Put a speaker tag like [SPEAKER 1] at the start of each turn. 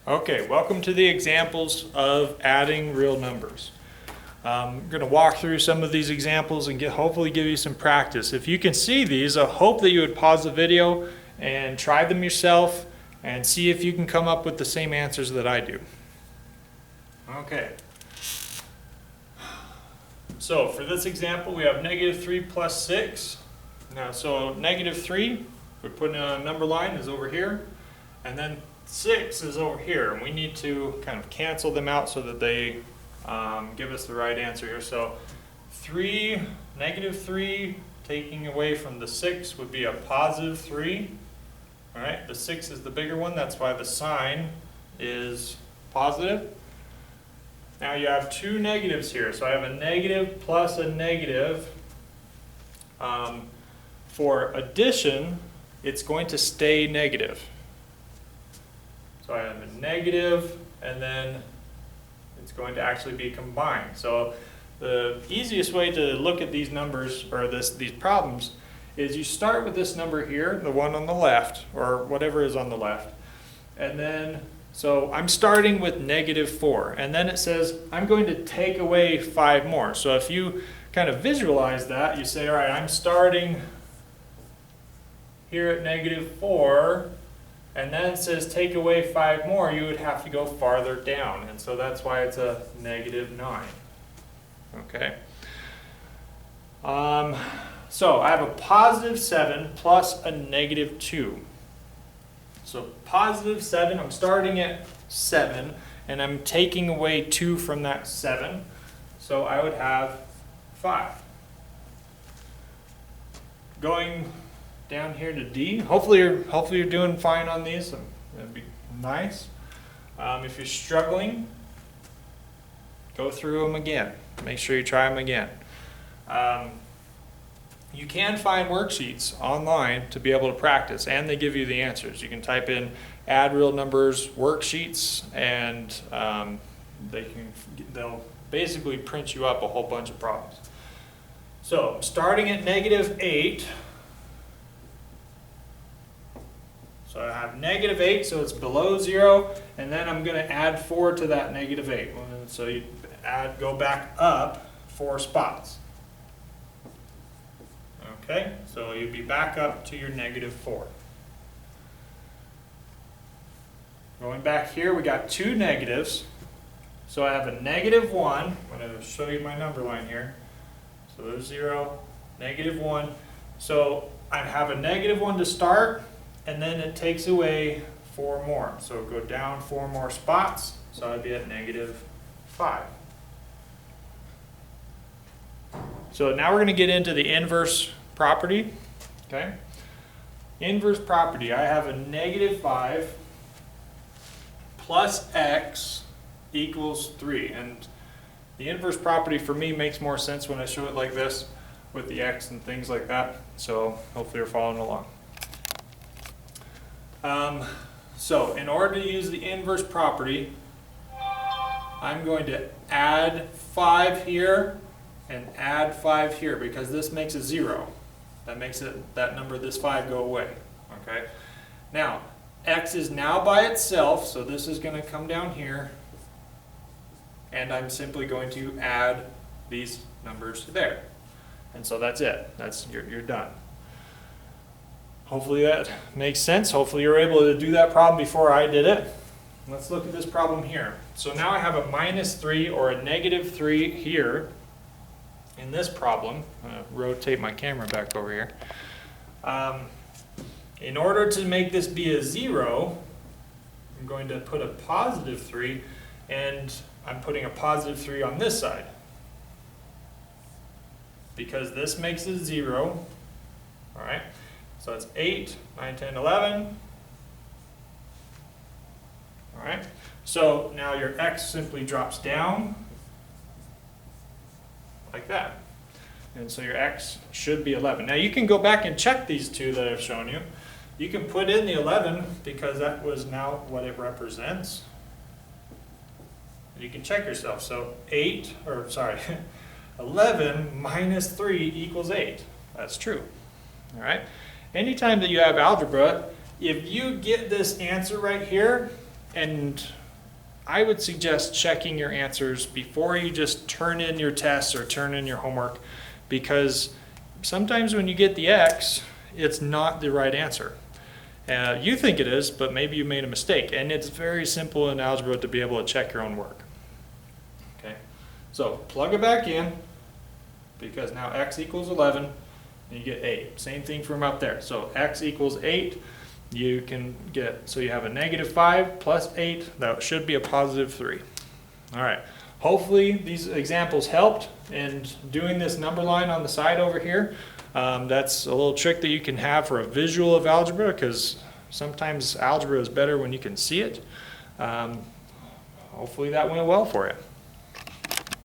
[SPEAKER 1] Okay, welcome to the examples of adding real numbers. I'm going to walk through some of these examples and hopefully give you some practice. If you can see these, I hope that you would pause the video and try them yourself and see if you can come up with the same answers that I do. Okay. So for this example, we have -3 plus 6. Now, so -3, we're putting on a number line, is over here, and then 6 is over here, and we need to kind of cancel them out so that they give us the right answer here. So -3 taking away from the 6 would be a +3. All right, the 6 is the bigger one, that's why the sign is positive. Now you have two negatives here, so I have a negative plus a negative. For addition, it's going to stay negative. So I have a negative, and then it's going to actually be combined. So the easiest way to look at these numbers, or these problems, is you start with this number here, the one on the left, or whatever is on the left. And then, so I'm starting with -4, and then it says I'm going to take away 5 more. So if you kind of visualize that, you say, all right, I'm starting here at -4, and then it says take away 5 more, you would have to go farther down. And so that's why it's a -9. Okay. So I have a +7 plus a -2. So +7, I'm starting at 7, and I'm taking away 2 from that 7. So I would have 5. Going down here to D. Hopefully you're doing fine on these. That'd be nice. If you're struggling, go through them again. Make sure you try them again. You can find worksheets online to be able to practice, and they give you the answers. You can type in add real numbers worksheets, and they'll basically print you up a whole bunch of problems. So starting at -8. So I have -8, so it's below 0, and then I'm going to add 4 to that -8. So you go back up 4 spots. Okay, so you'd be back up to your -4. Going back here, we got 2 negatives. So I have a -1. I'm going to show you my number line here. So there's 0, -1. So I have a -1 to start, and then it takes away 4 more. So go down 4 more spots, so I'd be at -5. So now we're going to get into the inverse property. Okay. Inverse property, I have a -5 plus x equals 3. And the inverse property for me makes more sense when I show it like this with the x and things like that. So hopefully you're following along. So in order to use the inverse property, I'm going to add 5 here and add 5 here, because this makes a 0. That makes that number, this 5, go away. Okay. Now, x is now by itself, so this is going to come down here, and I'm simply going to add these numbers there. And so that's it. You're done. Hopefully that makes sense. Hopefully you're able to do that problem before I did it. Let's look at this problem here. So now I have a -3 or a -3 here in this problem. I'm going to rotate my camera back over here. In order to make this be a 0, I'm going to put a +3, and I'm putting a +3 on this side, because this makes it 0. All right. So it's 8, 9, 10, 11. All right. So now your x simply drops down like that. And so your x should be 11. Now you can go back and check these two that I've shown you. You can put in the 11, because that was now what it represents. And you can check yourself. So 11 minus 3 equals 8. That's true. All right. Anytime that you have algebra, if you get this answer right here, and I would suggest checking your answers before you just turn in your tests or turn in your homework, because sometimes when you get the X, it's not the right answer. You think it is, but maybe you made a mistake, and it's very simple in algebra to be able to check your own work. Okay, so plug it back in, because now X equals 11, and you get 8. Same thing from up there. So X equals 8. You can get, so you have a -5 plus 8, that should be a +3. All right, hopefully these examples helped in doing this number line on the side over here. That's a little trick that you can have for a visual of algebra, because sometimes algebra is better when you can see it. Hopefully that went well for you.